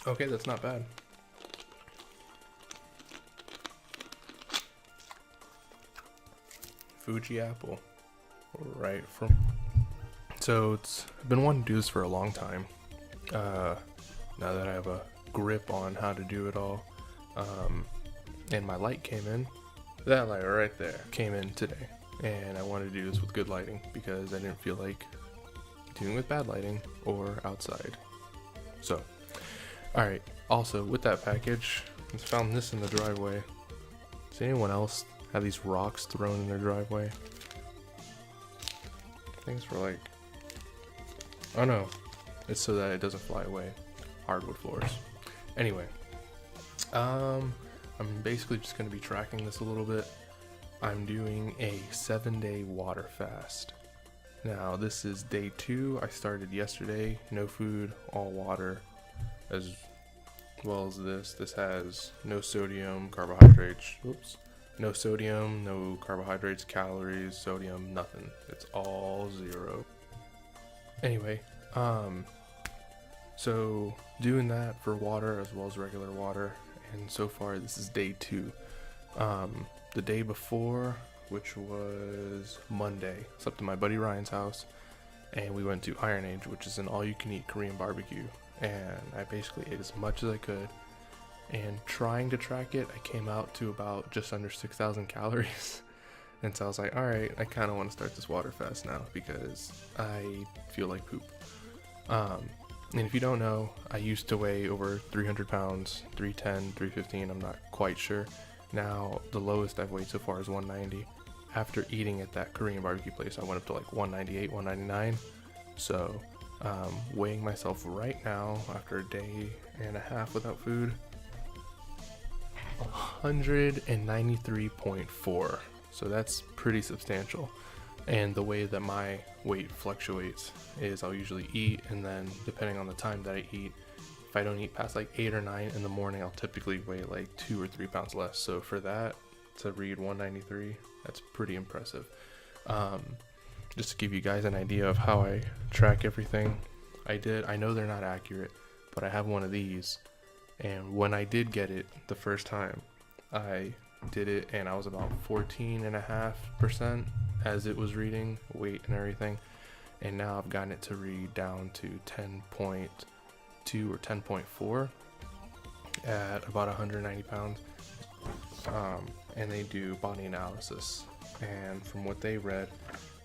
Okay, that's not bad. Fuji apple. Right from. So I've been wanting to do this for a long time. Now that I have a grip on how to do it all, and my light came in. That light right there came in today, and I wanted to do this with good lighting because I didn't feel like doing it with bad lighting or outside. So, all right. Also, with that package, I found this in the driveway. Does anyone else have these rocks thrown in their driveway? Things for like, oh no, it's so that it doesn't fly away. Hardwood floors. Anyway, I'm basically just going to be tracking this a little bit. I'm doing a 7-day water fast. Now this is day 2. I started yesterday. No food, all water, as well as this. This has no sodium, carbohydrates. Oops. No sodium, no carbohydrates, calories, sodium, nothing. It's all 0. Anyway, so doing that for water as well as regular water, and so far this is day 2. The day before, which was Monday, slept at my buddy Ryan's house, and we went to Iron Age, which is an all-you-can-eat Korean barbecue, and I basically ate as much as I could. And trying to track it, I came out to about just under 6,000 calories. And so I was like, alright, I kind of want to start this water fast now because I feel like poop. And if you don't know, I used to weigh over 300 pounds, 310, 315, I'm not quite sure. Now, the lowest I've weighed so far is 190. After eating at that Korean barbecue place, I went up to like 198, 199. So, weighing myself right now after a day and a half without food, 193.4. So that's pretty substantial. And the way that my weight fluctuates is I'll usually eat, and then depending on the time that I eat, if I don't eat past like 8 or 9 in the morning, I'll typically weigh like 2 or 3 pounds less. So for that to read 193, that's pretty impressive. Just to give you guys an idea of how I track everything, I know they're not accurate, but I have one of these. And when I did get it the first time, I did it and I was about 14.5% as it was reading, weight and everything. And now I've gotten it to read down to 10.2 or 10.4 at about 190 pounds. And they do body analysis. And from what they read,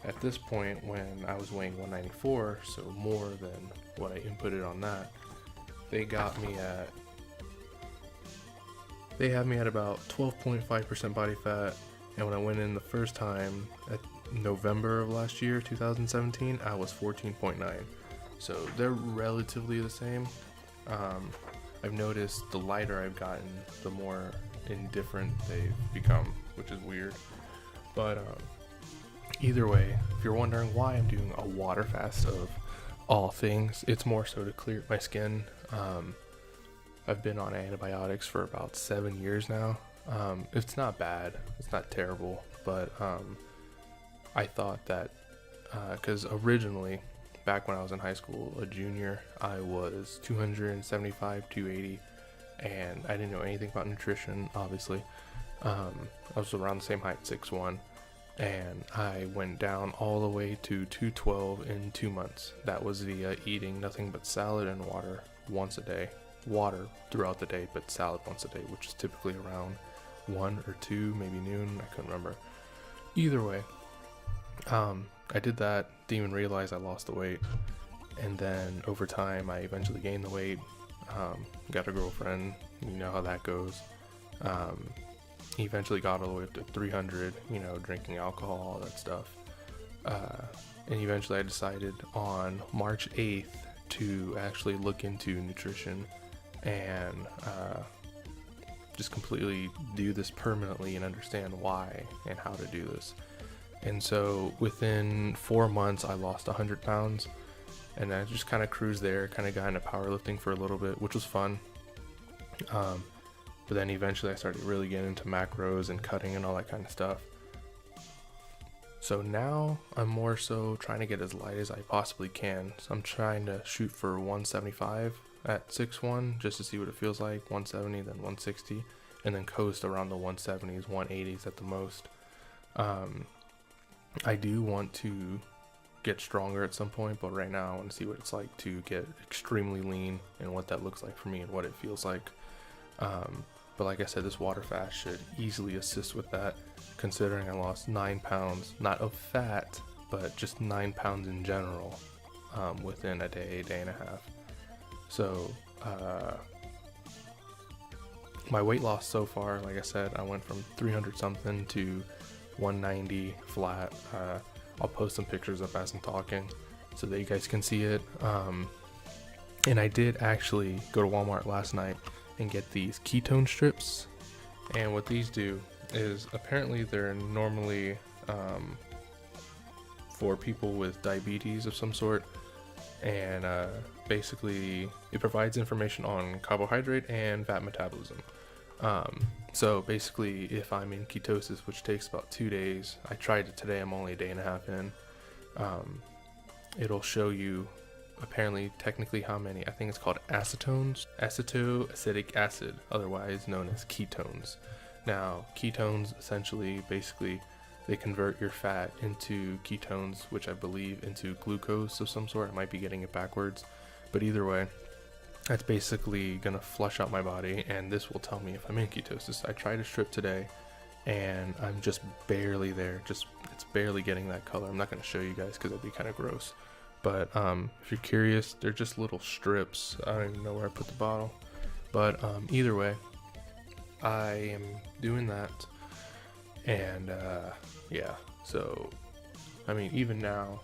at this point when I was weighing 194, so more than what I inputted on that, they have me at about 12.5% body fat, and when I went in the first time at November of last year, 2017, I was 14.9. So they're relatively the same. I've noticed the lighter I've gotten, the more indifferent they've become, which is weird. But either way, if you're wondering why I'm doing a water fast of all things, it's more so to clear my skin. I've been on antibiotics for about 7 years now. It's not bad, it's not terrible, but I thought that because originally, back when I was in high school, a junior, I was 275, 280, and I didn't know anything about nutrition, obviously. I was around the same height, 6'1", and I went down all the way to 212 in 2 months. That was via eating nothing but salad and water once a day. Water throughout the day, but salad once a day, which is typically around 1 or 2, maybe noon, I couldn't remember. Either way, I did that, didn't even realize I lost the weight, and then over time I eventually gained the weight, got a girlfriend, you know how that goes. Eventually got all the way up to 300, drinking alcohol, all that stuff, and eventually I decided on March 8th to actually look into nutrition and just completely do this permanently and understand why and how to do this. And so within 4 months I lost 100 pounds, and I just kind of cruised there, kind of got into powerlifting for a little bit, which was fun. But then eventually I started really getting into macros and cutting and all that kind of stuff. So now I'm more so trying to get as light as I possibly can. So I'm trying to shoot for 175 at 6'1", just to see what it feels like, 170, then 160, and then coast around the 170s, 180s at the most. I do want to get stronger at some point, but right now I want to see what it's like to get extremely lean and what that looks like for me and what it feels like. But like I said, this water fast should easily assist with that, considering I lost 9 pounds, not of fat, but just 9 pounds in general, within a day and a half. So my weight loss so far, like I said, I went from 300 something to 190 flat. I'll post some pictures up as I'm talking so that you guys can see it. And I did actually go to Walmart last night and get these ketone strips. And what these do is, apparently they're normally for people with diabetes of some sort. And basically it provides information on carbohydrate and fat metabolism. So basically, if I'm in ketosis, which takes about 2 days, I tried it today, I'm only a day and a half in, it'll show you apparently technically how many, I think it's called acetones, acetoacetic acid, otherwise known as ketones. Now, ketones essentially, basically, they convert your fat into ketones, which I believe into glucose of some sort. I might be getting it backwards, but either way, that's basically gonna flush out my body, and this will tell me if I'm in ketosis. I tried a strip today, and I'm just barely there. It's barely getting that color. I'm not gonna show you guys because that'd be kind of gross. But if you're curious, they're just little strips. I don't even know where I put the bottle. But either way, I am doing that, and yeah. So, I mean, even now,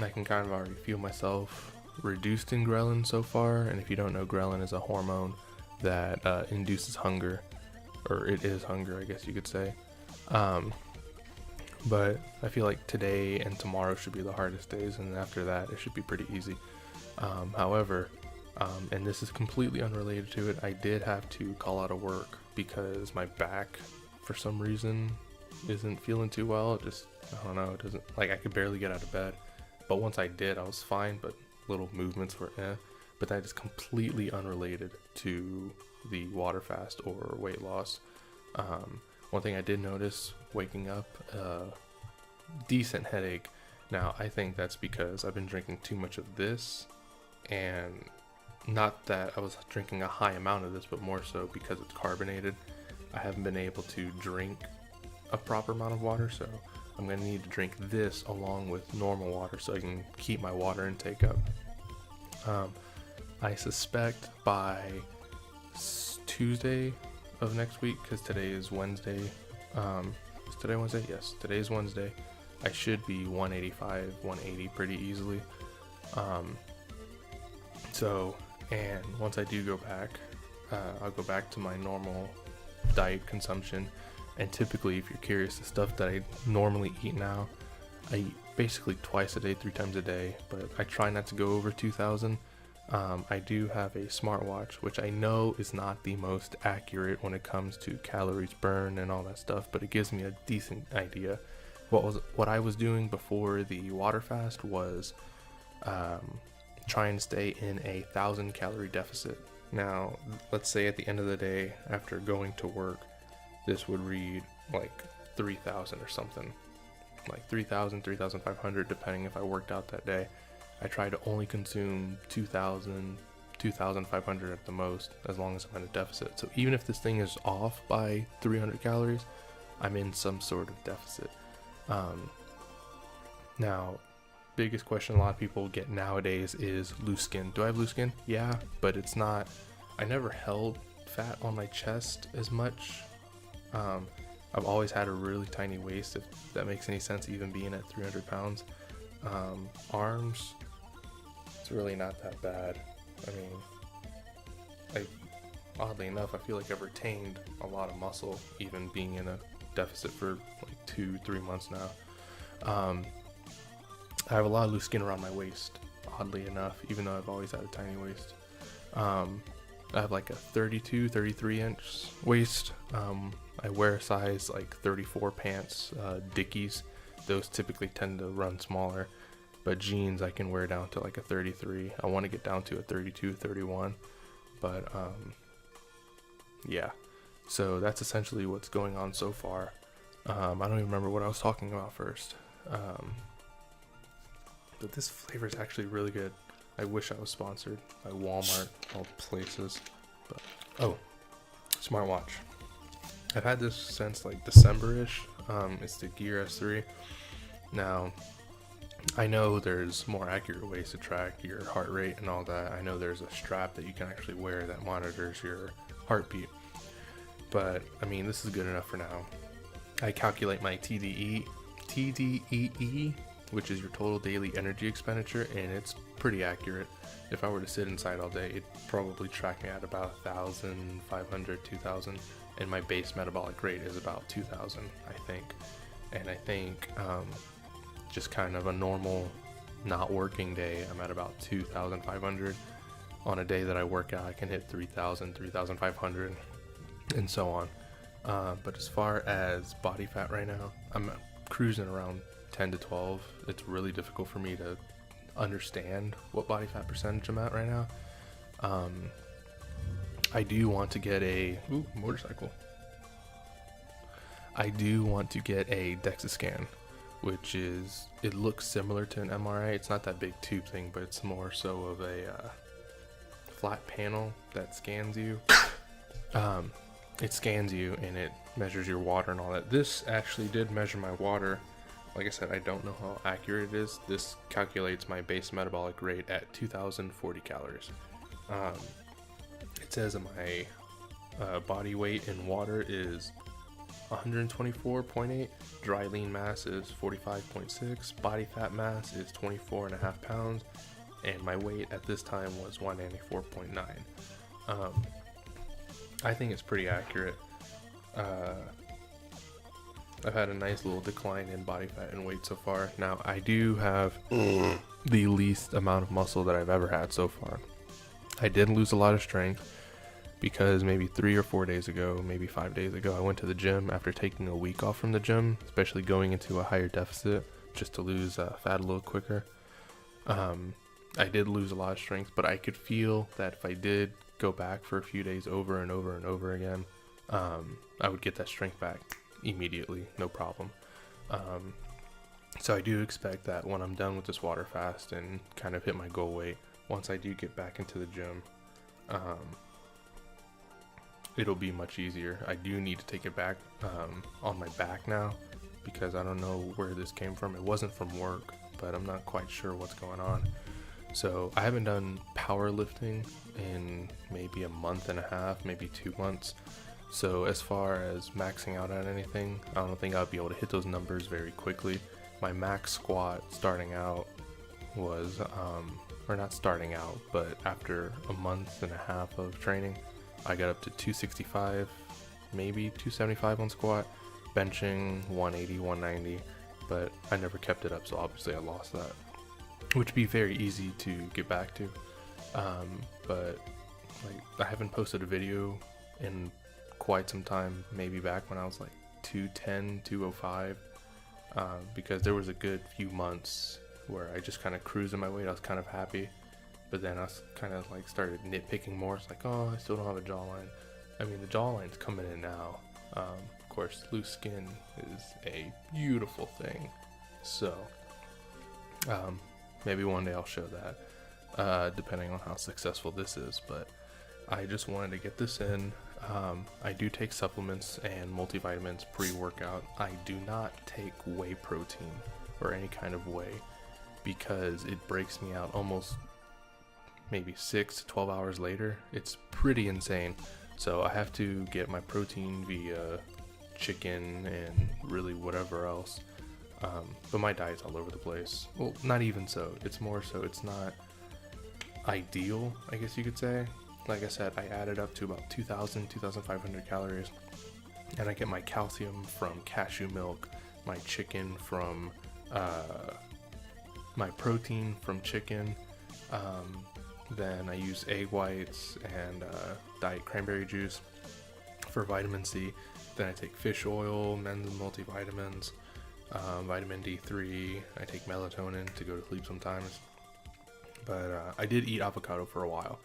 I can kind of already feel myself reduced in ghrelin so far. And if you don't know, ghrelin is a hormone that induces hunger, or it is hunger, I guess you could say. But I feel like today and tomorrow should be the hardest days, and after that it should be pretty easy. However, and this is completely unrelated to it, I did have to call out of work because my back for some reason isn't feeling too well. It just, I don't know, it doesn't, like, I could barely get out of bed, but once I did I was fine, but little movements were but that is completely unrelated to the water fast or weight loss. One thing I did notice waking up, decent headache. Now I think that's because I've been drinking too much of this, and not that I was drinking a high amount of this, but more so because it's carbonated. I haven't been able to drink a proper amount of water, so I'm going to need to drink this along with normal water so I can keep my water intake up. I suspect by Tuesday of next week, because today is Wednesday. Is today Wednesday? Yes, today is Wednesday. I should be 185, 180 pretty easily. So, and once I do go back, I'll go back to my normal diet consumption. And typically, if you're curious, the stuff that I normally eat now, I eat basically twice a day, 3 times a day, but I try not to go over 2,000. I do have a smartwatch, which I know is not the most accurate when it comes to calories burned and all that stuff, but it gives me a decent idea. What I was doing before the water fast was trying to stay in a 1,000 calorie deficit. Now, let's say at the end of the day, after going to work, this would read like 3,000 or something, like 3,000, 3,500, depending if I worked out that day. I try to only consume 2,000, 2,500 at the most, as long as I'm in a deficit. So even if this thing is off by 300 calories, I'm in some sort of deficit. Now, biggest question a lot of people get nowadays is loose skin. Do I have loose skin? Yeah, but it's not, I never held fat on my chest as much. I've always had a really tiny waist, if that makes any sense, even being at 300 pounds. Arms, it's really not that bad. I mean, oddly enough, I feel like I've retained a lot of muscle, even being in a deficit for like 2-3 months now. I have a lot of loose skin around my waist, oddly enough, even though I've always had a tiny waist. I have like a 32, 33 inch waist. I wear a size like 34 pants, Dickies. Those typically tend to run smaller, but jeans I can wear down to like a 33. I want to get down to a 32, 31. But yeah, so that's essentially what's going on so far. I don't even remember what I was talking about first. But this flavor is actually really good. I wish I was sponsored by Walmart, all places. But oh, smartwatch. I've had this since like December-ish. It's the Gear S3. Now, I know there's more accurate ways to track your heart rate and all that. I know there's a strap that you can actually wear that monitors your heartbeat. But I mean, this is good enough for now. I calculate my TDEE, which is your total daily energy expenditure, and it's pretty accurate. If I were to sit inside all day, it'd probably track me at about 1,500, 2,000, and my base metabolic rate is about 2,000, I think. And I think just kind of a normal, not working day, I'm at about 2,500. On a day that I work out, I can hit 3,000, 3,500, and so on. But as far as body fat right now, I'm cruising around 10 to 12. It's really difficult for me to understand what body fat percentage I'm at right now. I do want to get a motorcycle. I do want to get a DEXA scan, which is, it looks similar to an MRI. It's not that big tube thing, but it's more so of a flat panel that scans you. It scans you and it measures your water and all that. This actually did measure my water. Like I said, I don't know how accurate it is. This calculates my base metabolic rate at 2,040 calories. It says that my body weight in water is 124.8, dry lean mass is 45.6, body fat mass is 24.5 pounds, and my weight at this time was 194.9. I think it's pretty accurate. I've had a nice little decline in body fat and weight so far. Now, I do have the least amount of muscle that I've ever had so far. I did lose a lot of strength because maybe 3 or 4 days ago, maybe 5 days ago, I went to the gym after taking a week off from the gym, especially going into a higher deficit just to lose fat a little quicker. I did lose a lot of strength, but I could feel that if I did go back for a few days over and over and over again, I would get that strength back immediately, no problem. So I do expect that when I'm done with this water fast and kind of hit my goal weight, once I do get back into the gym, it'll be much easier. I do need to take it back on my back now because I don't know where this came from. It wasn't from work, but I'm not quite sure what's going on. So I haven't done powerlifting in maybe a month and a half, maybe 2 months. So as far as maxing out on anything, I don't think I'll be able to hit those numbers very quickly. My max squat starting out was, or not starting out, but after a month and a half of training, I got up to 265, maybe 275 on squat, benching 180, 190, but I never kept it up, so obviously I lost that, which would be very easy to get back to. But like, I haven't posted a video in quite some time, maybe back when I was like 210, 205, because there was a good few months where I just kind of cruised in my weight. I was kind of happy, but then I was kind of like started nitpicking more. It's like, oh, I still don't have a jawline. I mean, the jawline's coming in now. Of course, loose skin is a beautiful thing, so maybe one day I'll show that, depending on how successful this is. But I just wanted to get this in. I do take supplements and multivitamins pre-workout. I do not take whey protein or any kind of whey because it breaks me out almost maybe 6 to 12 hours later. It's pretty insane. So I have to get my protein via chicken and really whatever else. But my diet's all over the place. Well, not even so. It's more so it's not ideal, I guess you could say. Like I said, I added up to about 2,000, 2,500 calories. And I get my calcium from cashew milk, my chicken from, my protein from chicken. Then I use egg whites and diet cranberry juice for vitamin C. Then I take fish oil, men's multivitamins, vitamin D3. I take melatonin to go to sleep sometimes. But I did eat avocado for a while.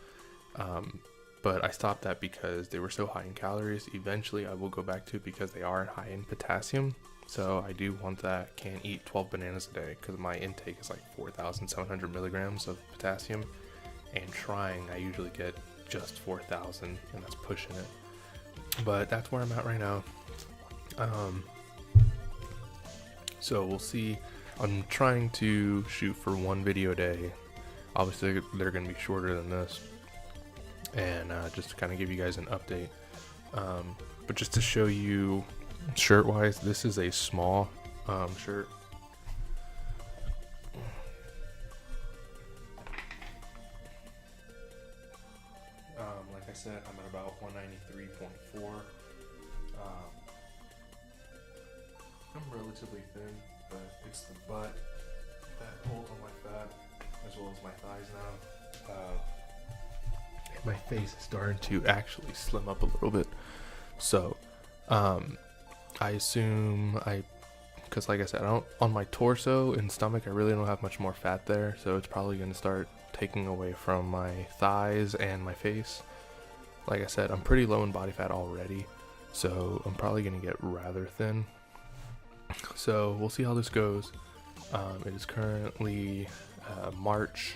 but I stopped that because they were so high in calories. Eventually I will go back to it because they are high in potassium. So I do want that. Can't eat 12 bananas a day because my intake is like 4,700 milligrams of potassium, and trying I usually get just 4,000, and that's pushing it. But that's where I'm at right now. So we'll see. I'm trying to shoot for 1 video a day. Obviously they're going to be shorter than this, and just to kind of give you guys an update. But just to show you shirt wise, this is a small shirt. Like I said, I'm at about 193.4. I'm relatively thin, but it's the butt that pulls on my fat, as well as my thighs now. And my face is starting to actually slim up a little bit. So, I assume because like I said, on my torso and stomach, I really don't have much more fat there. So it's probably going to start taking away from my thighs and my face. Like I said, I'm pretty low in body fat already, so I'm probably going to get rather thin. So we'll see how this goes. It is currently March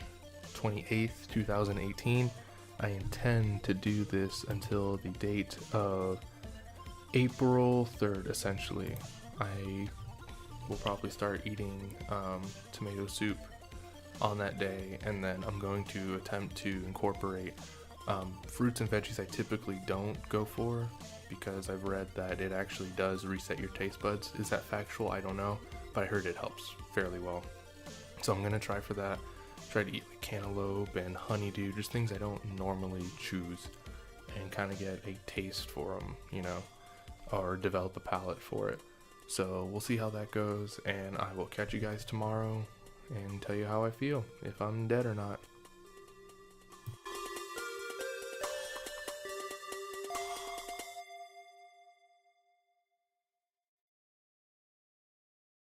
28th, 2018. I intend to do this until the date of April 3rd, essentially. I will probably start eating tomato soup on that day, and then I'm going to attempt to incorporate fruits and veggies I typically don't go for, because I've read that it actually does reset your taste buds. Is that factual? I don't know, but I heard it helps fairly well. So I'm gonna try for that. Try to eat like cantaloupe and honeydew, just things I don't normally choose, and kind of get a taste for them, you know, or develop a palate for it. So we'll see how that goes, and I will catch you guys tomorrow and tell you how I feel, if I'm dead or not.